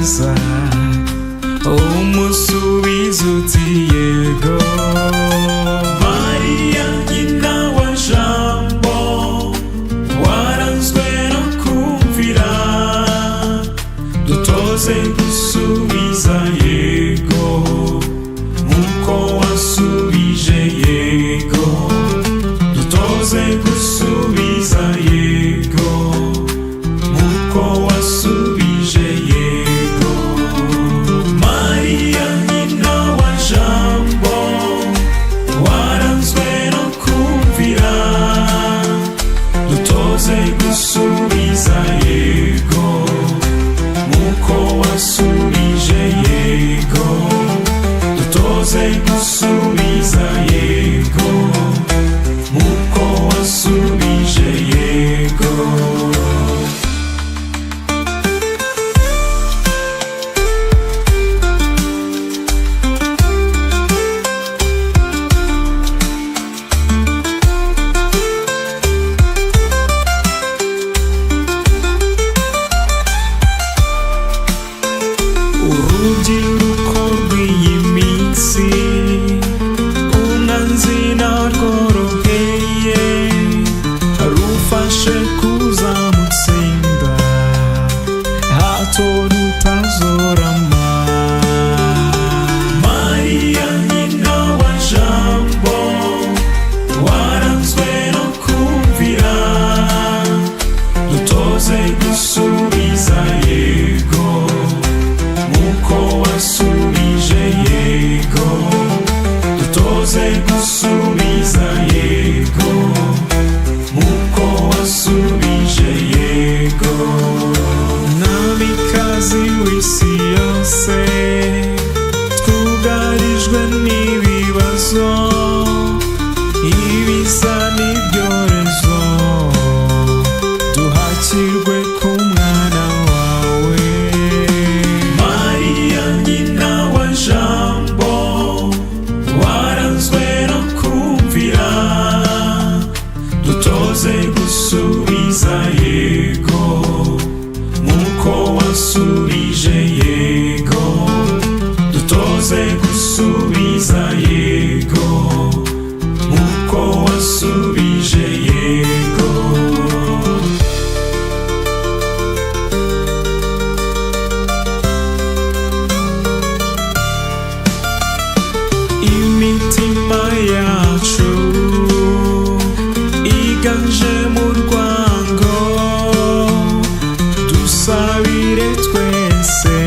neza umusubiza uti yego. Mariya nyina wa Jambo waranzwe no kumvira, dutoze gusubiza yego nkuko wasubije yego, dutoze gusubiza yego nkuko wasubije yego. Mariya nyina wa Jambo waranzwe no kumvira, dutoze gusubiza yego nkuko wasubije yego, dutoze gusubiza yego nkuko wasubije yego. Urubyiruko rw'iyi minsi umwanzi narworoheye, rufashe kuzamutsinda hato rutazorama. Mariya nyina wa Jambo waranzwe no kumvira, dutoze gusubiza yego nkuko wasubije yego, dutoze gusubiza yego nkuko wasubije yego. Mwamikazi w'isi yose twugarijwe n'ibibazo, ibiza n'ibyorezo, duhakirwe ku mwana wawe. Mariya nyina wa Jambo waranzwe no kumvira, dutoze gusubiza yego nkuko wasubije yego, dutoze gusubiza yego nkuko wasubije yego. Imitima yacu iganje mu rwango, dusabire twese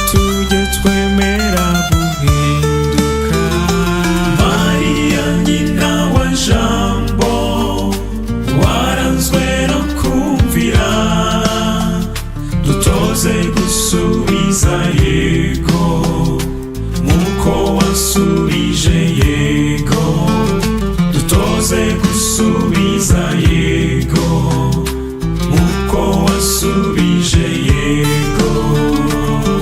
tujye twemera guhinduka. Mariya nyina wa Jambo waranzwe no kumvira, dutoze gusubiza yego nkuko wasubije yego, dutoze gusubiza yego nkuko wasubije yego.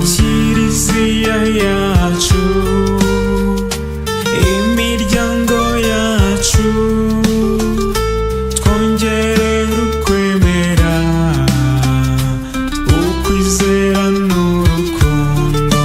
Kiliziya yacu, imiryango yacu, twongere ukwemera, ukwizera n'urukundo.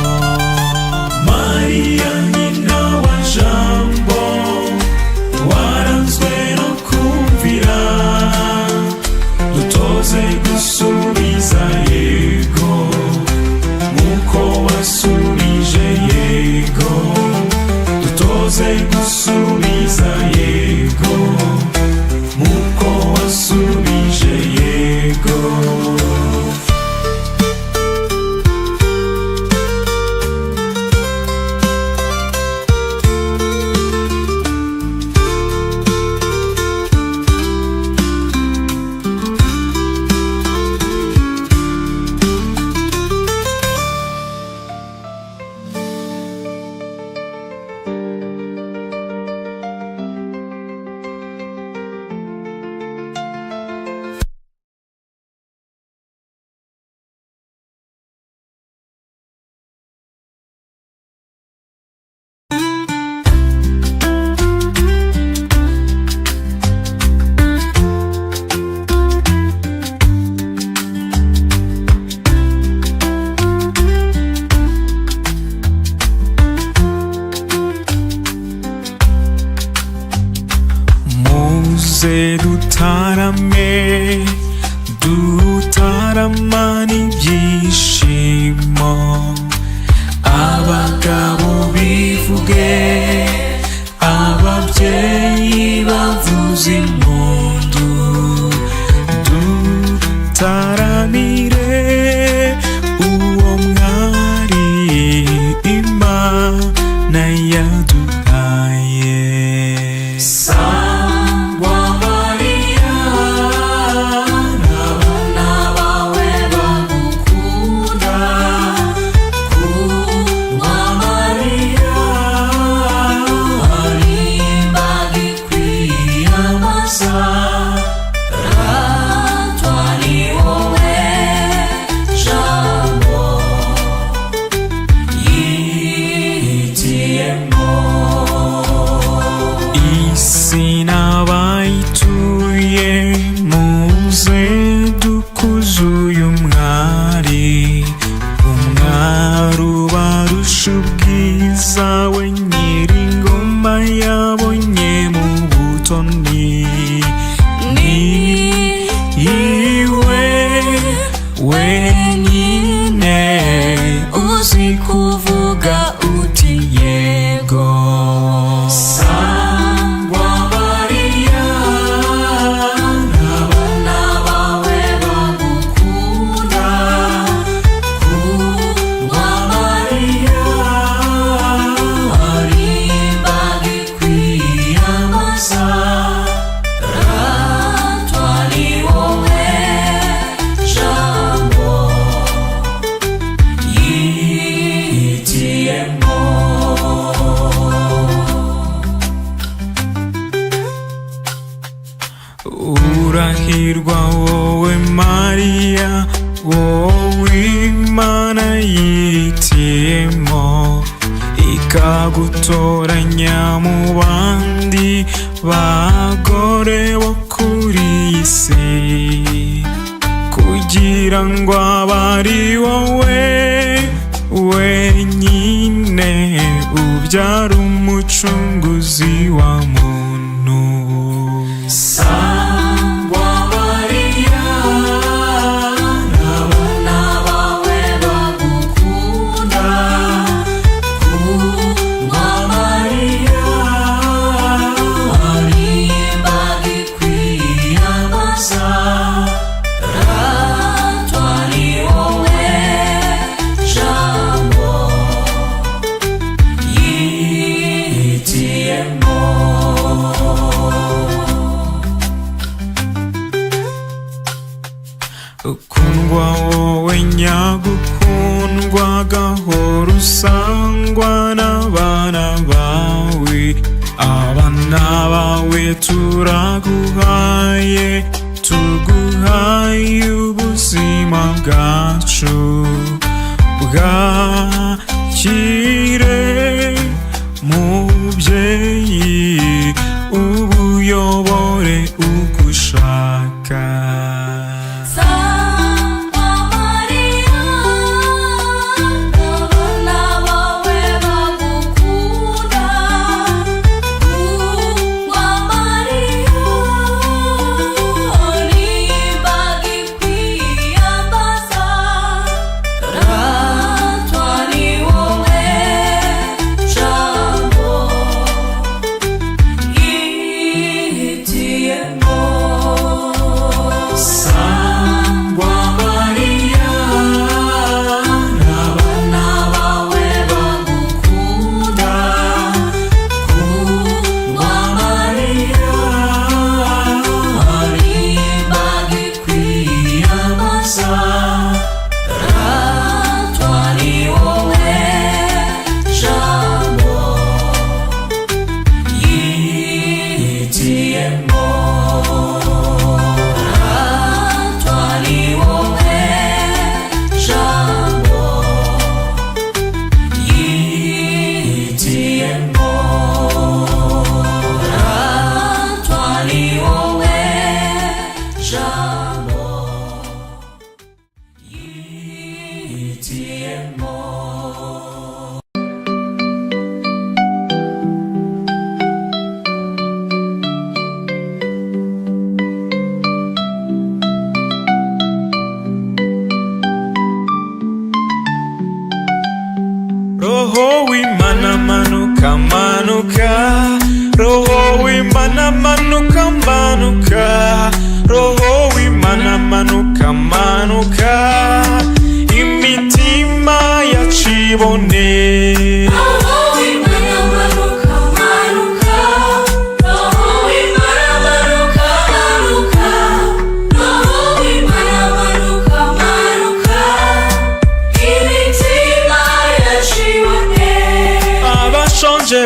dutaramana ibyishimo, abagabo bivuge, ababyeyi bavuza impundu, dutaramire uwo mwari Imana yaduhaye. Sangwa Mariya, n'abana bawe bagukunda, kunywa Mariya ari imbaga ikwiyambaza, ratwa ni wowe jambo yihitiyemo. Isi n'abayituye muze dukuze uyu mwari, umwari ubarusha ubwiza, we nyir'ingoma yabonye mu butoni. Ni iwe wenyine uzi kuvuga uti yego. Sangwa Mariya, n'abana bawe bagukunda, kunywa Mariya ari imbaga ikwiyambaza, ratwa ni wowe jambo yihitiyemo. Urahirwa wowe Mariya, wowe Imana yihitiyemo, ikagutoranya mu bandi bagore bo kuri iyi si, kugira ngo abe ari wowe wenyine ubyara umucunguzi wa muntu. Sangwa Mariya, n'abana bawe bagukunda, kunywa Mariya ari imbaga ikwiyambaza, ratwa ni wowe jambo yihitiyemo. Ukundwa wowe nyagukundwa, gahora usangwa n'abana bawe, abana bawe turaguhaye, tuguhaye ubuzima bwacu, bwakire mubyeyi, ubuyobore uko ushaka. Sangwa Mariya, n'abana bawe bagukunda, kunywa Mariya ari imbaga ikwiyambaza, ratwa ni wowe jambo yihitiyemo. Sangwa Mariya, n'abana bawe bagukunda, kunywa Mariya ari imbaga ikwiyambaza, ratwa ni wowe jambo yihitiyemo. Ratwa ni wowe jambo yihitiyemo. Ratwa ni wowe jambo yihitiyemo. manuka manuka, Roho w'Imana manuka manuka, Roho w'Imana manuka manuka, imitima yacibone.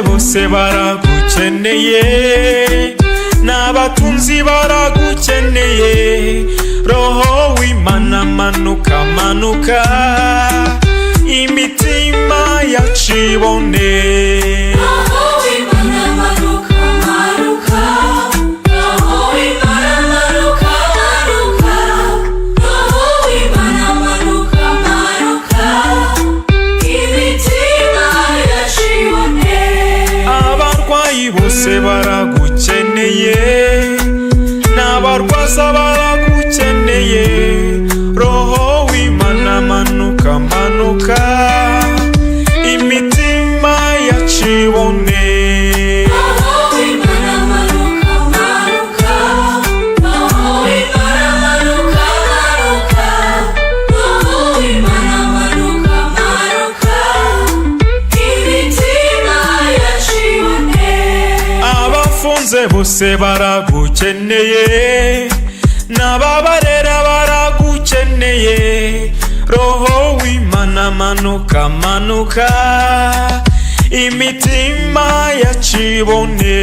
Bose baragukeneye, n'abatunzi baragukeneye, Roho w'Imana manuka manuka, imitima yacibone. Bose baragukeneye, n'abarwaza baragukeneye, Roho w'Imana manuka manuka, imitima yacibone. Bose baragukeneye, n'ababarera baragukeneye, Roho w'Imana manuka manuka, imitima yacibone.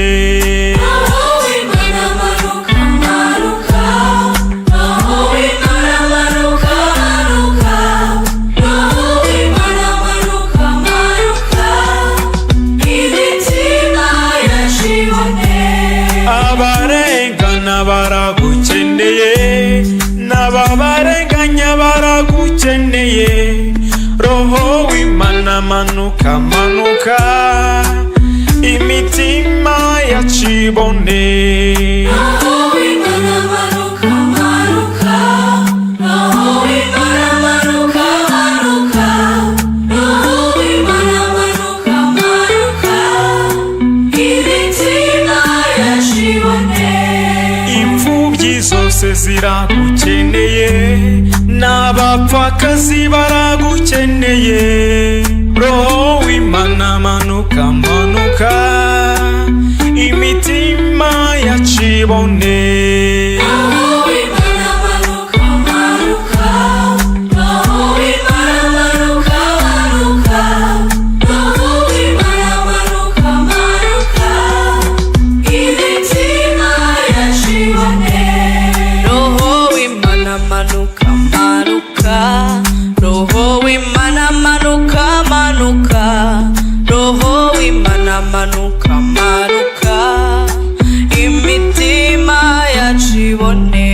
Abarengana baragukeneye, n'ababarenganya baragukeneye, Roho w'Imana manuka manuka, imitima yacibone. Zose ziragukeneye, n'abapfakazi baragukeneye, Roho w'Imana manuka manuka, imitima yacibone. Roho w'Imana manuka manuka, Roho w'Imana manuka manuka, imitima yacibone.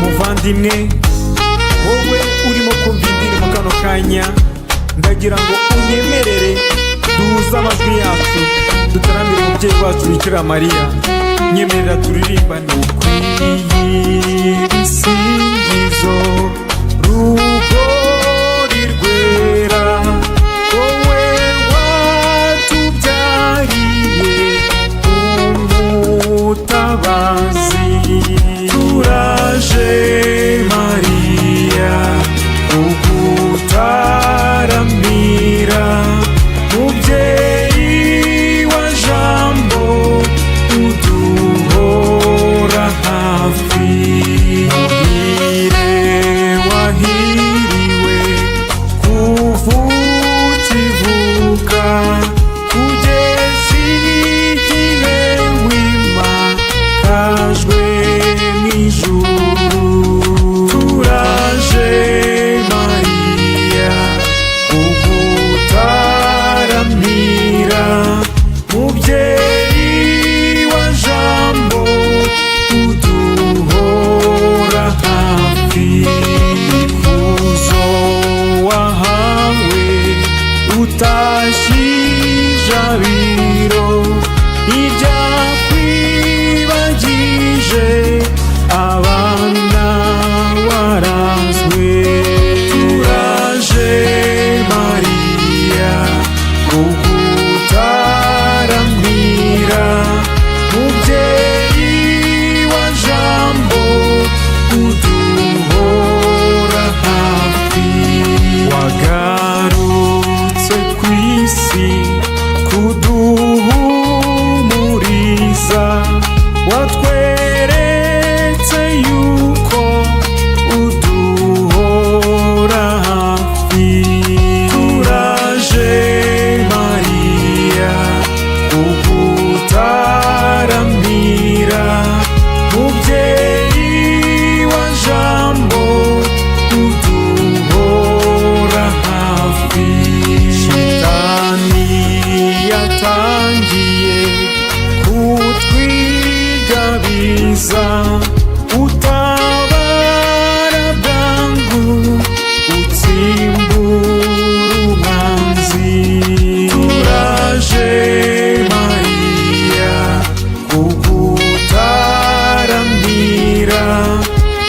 Muvandimwe, wowe urimo kumva indirimbo kano kanya, ndagira ngo unyemerere duhuze amajwi yacu, dutaramire umubyeyi wacu Bikira Mariya. Nyemerera turirimbane. Ukwiye ibisingizo, rugori rwera, wowe watubyariye umutabazi. Turaje Mariya ugutaramira, mubyeyi wa jambo uduhora hafi.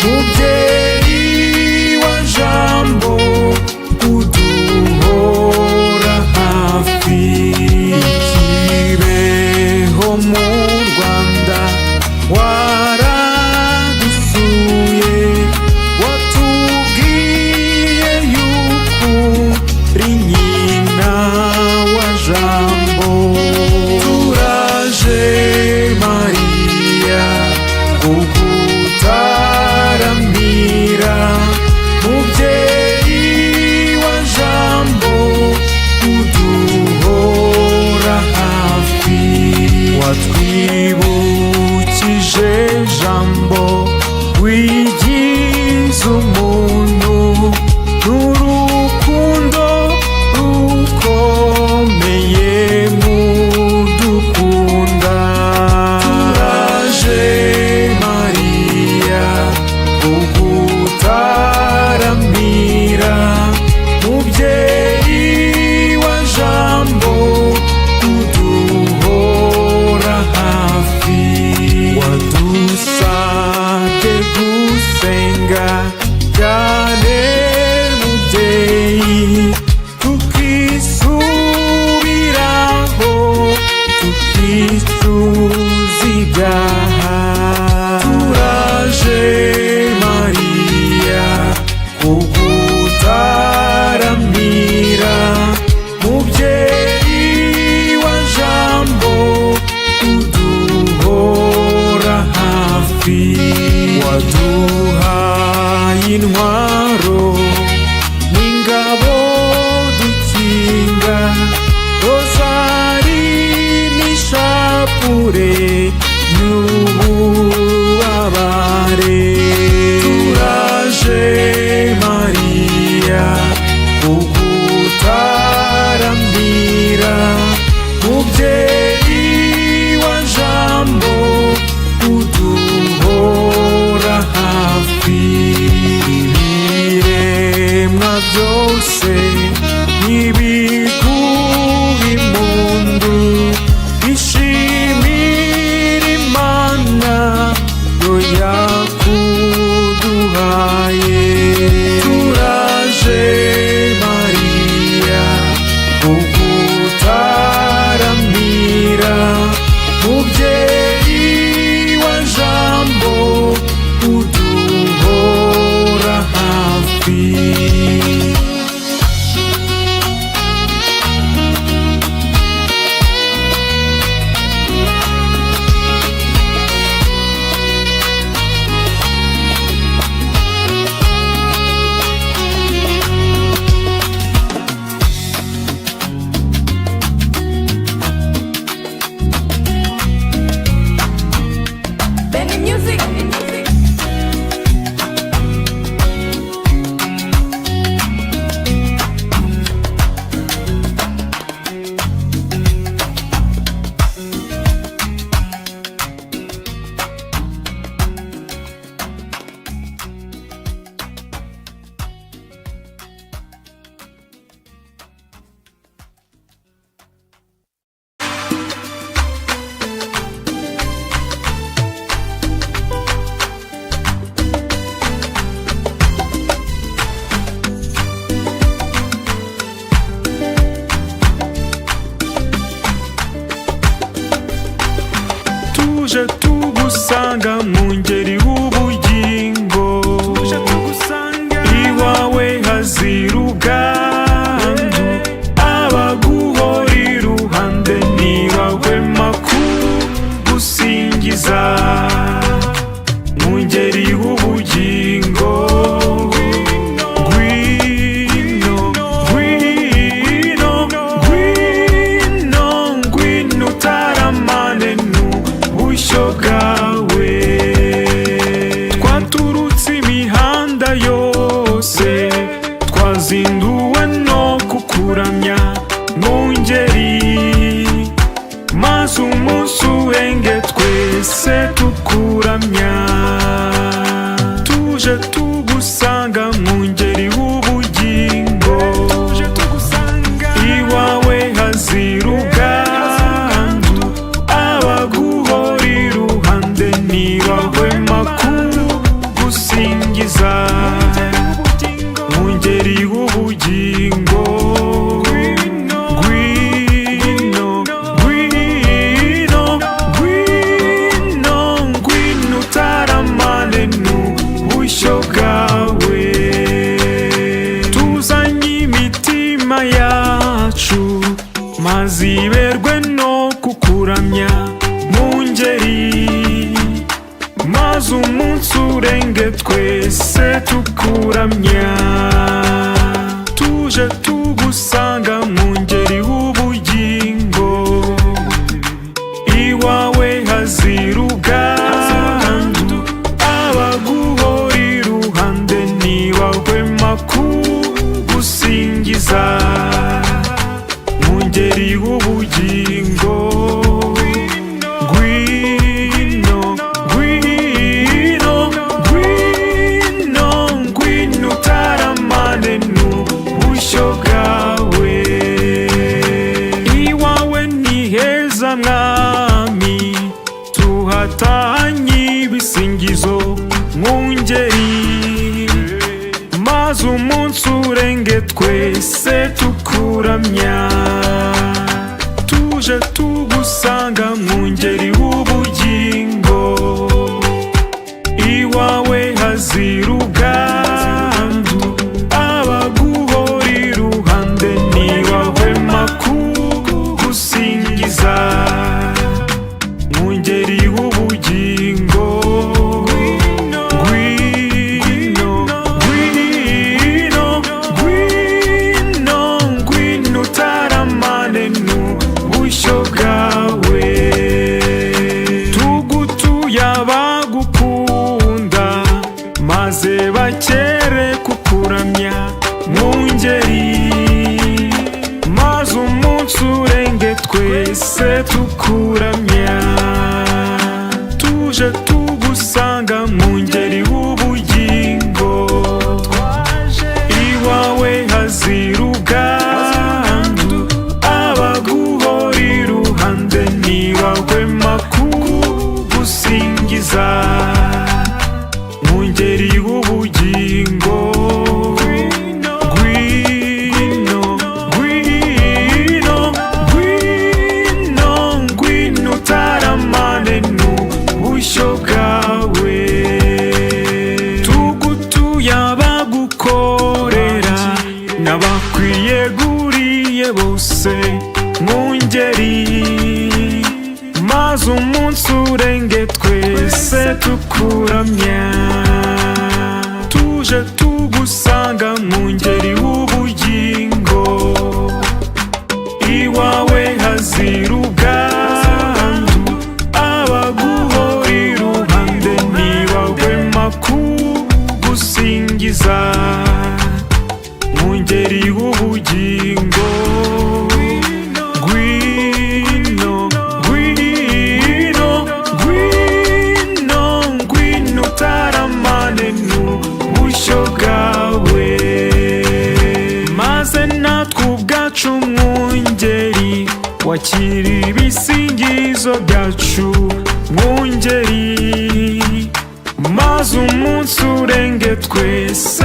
mubyeyi wa jambo uduhora hafi. Kibeho mu Rwanda waradusuye, watubwiye yuko uri nyina wa jambo. Turaje Mariya kugutaramira, mubyeyi wa jambo uduhora hafi. Watwibukije jambo wigize umuntu, n'urukundo rukomeye mudukunda. Turaje Mariya kugutaramira, mubyeyi wa jambo uduhora hafi. Wadusabye gusenga cyane mubyeyi, tukisubiraho tukicuza ibyaha. Turaje Mariya kugutaramira, mubyeyi wa jambo uduhora hafi. Waduhaye intwaro n'ingabo dukinga, rozari n'ishapure n'ububabare. Turaje Mariya kugutaramira, mubyeyi wa jambo uduhora hafi. Ibiremwa byose nibiguha impundu, bishimira Imana yo yakuduhaye. Turaje Mariya kugutaramira, mubyeyi wa jambo uduhora hafi. Benny Music. Tuje tugusanga mu ngeri w'ubugingo, iwawe hazira ubwandu. Abaguhora iruhande ntibahwema kugusingiza, mu ngeri w'ubugingo. Ngwino, ngwino, ngwino, ngwino utaramane n'ubushyo bwawe. Twaturutse imihanda yose, twazinduwe no kukuramya mu ngeri, maze umunsi uhenge twese tukuramya. Tuje tugusanga mu ngeri w'ubugingo, iwawe hazira ubwandu. Abaguhora iruhande ntibahwema kugusingiza, tuziberwe no kukuramya mu ngeri, maze umunsi urenge twese tukuramya. Tuje tugusanga mu ngeri w'ubugingo, iwawe hazira ubwandu, abaguhora iruhande ntibahwema kugusingiza mu ngeri w'ubugingo. Ngwino, ngwino, ngwino, ngwino utaramane n'ubushyo bwawe. Iwawe ni heza mwami, tuhatanye ibisingizo mu ngeri, maze umunsi urenge twese tukuramya. Tuje tugusanga mu ngeri w'ubugingo, iwawe hazira ubwandu, abaguhora iruhande ntibahwema kugusingiza mu ngeri w'ubugingo. Ngwino, ngwino, ngwino, ngwino utaramane n'ubushyo bwawe. Tugutuye abagukunda, maze bakere kukuramya mu ngeri, maze umunsi urenge twese tukuramya. Tuje tugusanga mu ngeri w'ubugingo, iwawe hazira ubwandu, abaguhora iruhande ntibahwema kugusingiza mu ngeri w'ubugingo. Ngwino, ngwino, ngwino, ngwino utaramane n'ubushyo bwawe. Tugutuye abagukorera n'abakwiyeguriye bose mu ngeri, maze umunsi urenge twese tukuramya. Tuje tugusanga mu ngeri w'ubugingo, iwawe hazira ubwandu, abaguhora iruhande ntibahwema kugusingiza mu ngeri w'ubugingo. Ngwino, ngwino, ngwino, ngwino utaramane n'ubushyo bwawe, maze natwe ubwacu mu ngeri wakira ibisingizo byacu mu ngeri, maze umunsi urenge twese